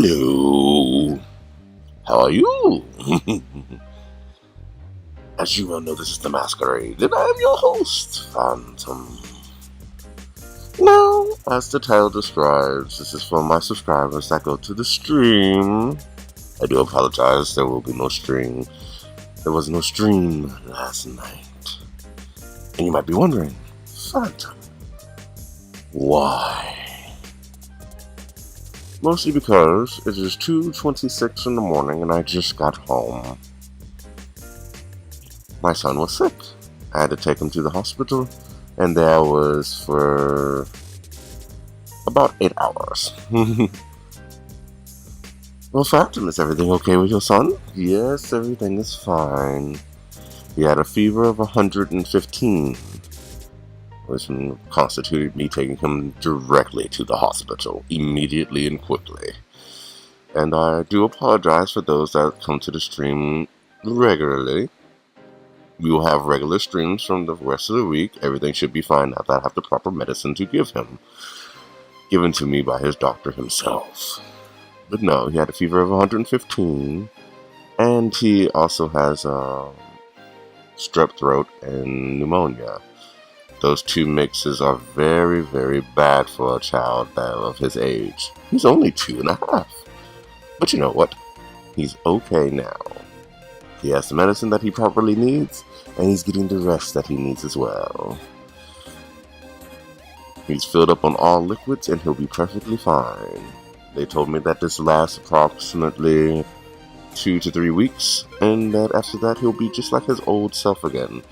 Hello, how are you? As you well know, this is The Masquerade, and I am your host, Phantom. Now, as the title describes, this is for my subscribers that go to the stream. I do apologize, there will be no stream. There was no stream last night. And you might be wondering, Phantom, why? Mostly because it is 2:26 in the morning and I just got home. My son was sick. I had to take him to the hospital, and there I was for about 8 hours. Well, Phantom, is everything okay with your son? Yes, everything is fine. He had a fever of 115, which constituted me taking him directly to the hospital, immediately and quickly. And I do apologize for those that come to the stream regularly. We will have regular streams from the rest of the week. Everything should be fine now that I have the proper medicine to give him, given to me by his doctor himself. But no, he had a fever of 115, and he also has strep throat and pneumonia. Those two mixes are very, very bad for a child of his age. He's only 2.5. But you know what? He's okay now. He has the medicine that he properly needs, and he's getting the rest that he needs as well. He's filled up on all liquids, and he'll be perfectly fine. They told me that this lasts approximately 2 to 3 weeks, and that after that he'll be just like his old self again.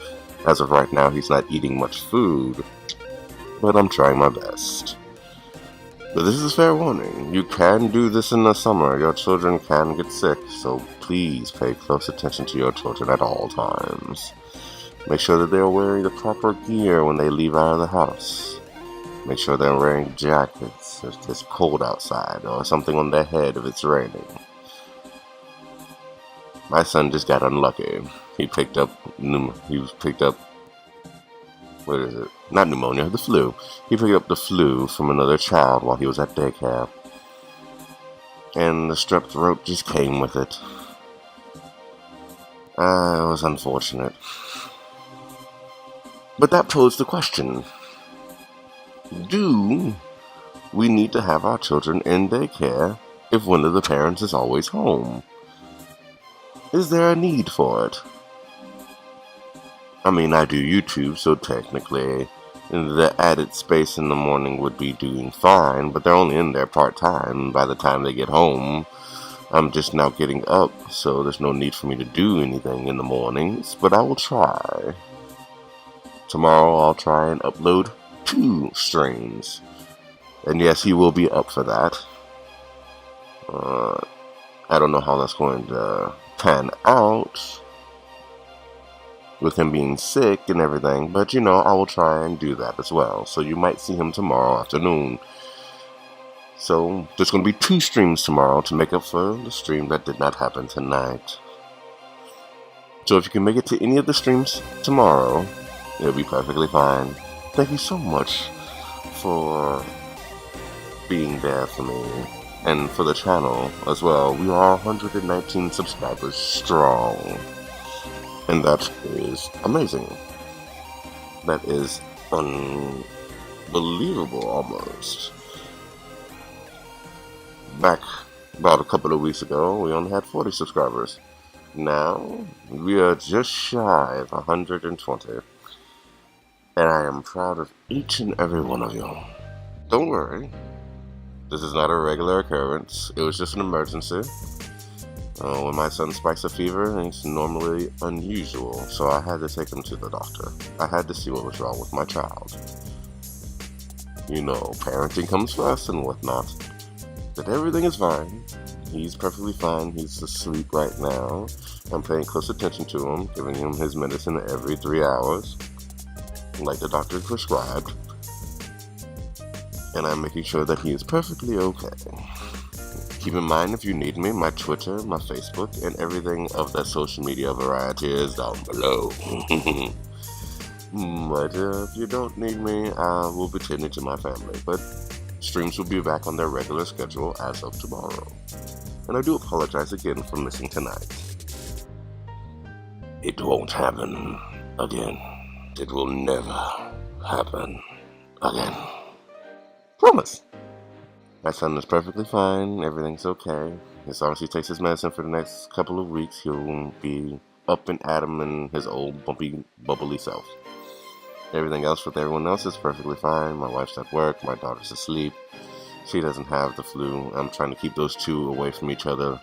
As of right now, he's not eating much food, but I'm trying my best. But this is fair warning. You can do this in the summer. Your children can get sick, so please pay close attention to your children at all times. Make sure that they are wearing the proper gear when they leave out of the house. Make sure they're wearing jackets if it's cold outside, or something on their head if it's raining. My son just got unlucky. He picked up, what is it? Not pneumonia, the flu. He picked up the flu from another child while he was at daycare. And the strep throat just came with it. It was unfortunate. But that posed the question. Do we need to have our children in daycare if one of the parents is always home? Is there a need for it? I mean, I do YouTube, so technically the added space in the morning would be doing fine, but they're only in there part-time. By the time they get home, I'm just now getting up, so there's no need for me to do anything in the mornings, but I will try. Tomorrow I'll try and upload 2 streams. And yes, he will be up for that. I don't know how that's going to pan out with him being sick and everything, but you know, I will try and do that as well. So you might see him tomorrow afternoon. So there's going to be 2 streams tomorrow to make up for the stream that did not happen tonight. So if you can make it to any of the streams tomorrow, it'll be perfectly fine. Thank you so much for being there for me and for the channel as well. We are 119 subscribers strong, and that is amazing. That is unbelievable almost. Back about a couple of weeks ago, we only had 40 subscribers. Now we are just shy of 120. And I am proud of each and every one of you. Don't worry. This is not a regular occurrence. It was just an emergency. When my son spikes a fever, it's normally unusual, so I had to take him to the doctor. I had to see what was wrong with my child. You know, parenting comes first and whatnot. But everything is fine. He's perfectly fine. He's asleep right now. I'm paying close attention to him, giving him his medicine every 3 hours, like the doctor prescribed, and I'm making sure that he is perfectly okay. Keep in mind, if you need me, my Twitter, my Facebook, and everything of that social media variety is down below. But if you don't need me, I will be tending to my family. But Streams will be back on their regular schedule as of tomorrow. And I do apologize again for missing tonight. It won't happen again. It will never happen again. Promise. My son is perfectly fine. Everything's okay. As long as he takes his medicine for the next couple of weeks, he'll be up and at him and his old bumpy, bubbly self. Everything else with everyone else is perfectly fine. My wife's at work. My daughter's asleep. She doesn't have the flu. I'm trying to keep those two away from each other.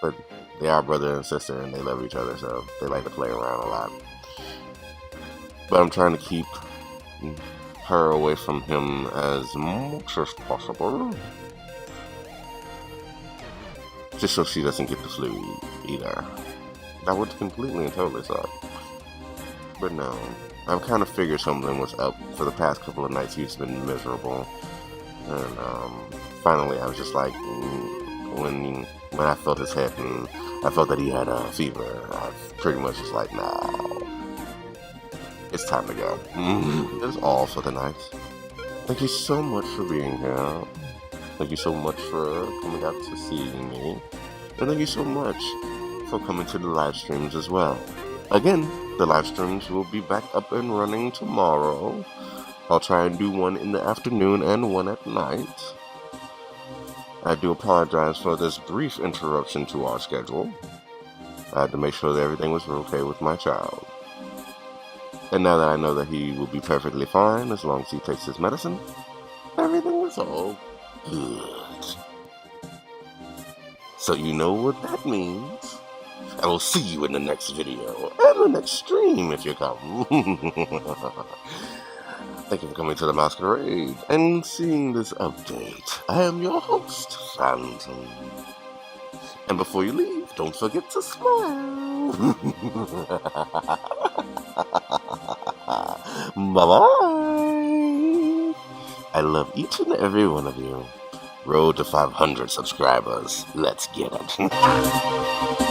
But they are brother and sister, and they love each other, so they like to play around a lot. But I'm trying to keep her away from him as much as possible. Just so she doesn't get the flu either. That would completely and totally suck. But no, I've kind of figured something was up. For the past couple of nights, he's been miserable. And finally, I was just like, when I felt his head and I felt that he had a fever, I pretty much was like, nah, it's time to go. That's all for tonight. Thank you so much for being here. Thank you so much for coming out to see me. And thank you so much for coming to the live streams as well. Again, the live streams will be back up and running tomorrow. I'll try and do one in the afternoon and one at night. I do apologize for this brief interruption to our schedule. I had to make sure that everything was okay with my child. And now that I know that he will be perfectly fine as long as he takes his medicine, everything was all good. So you know what that means. I will see you in the next video, and the next stream if you come. Thank you for coming to the Masquerade and seeing this update. I am your host, Phantom. And before you leave, don't forget to smile. Bye-bye. I love each and every one of you. Road to 500 subscribers. Let's get it.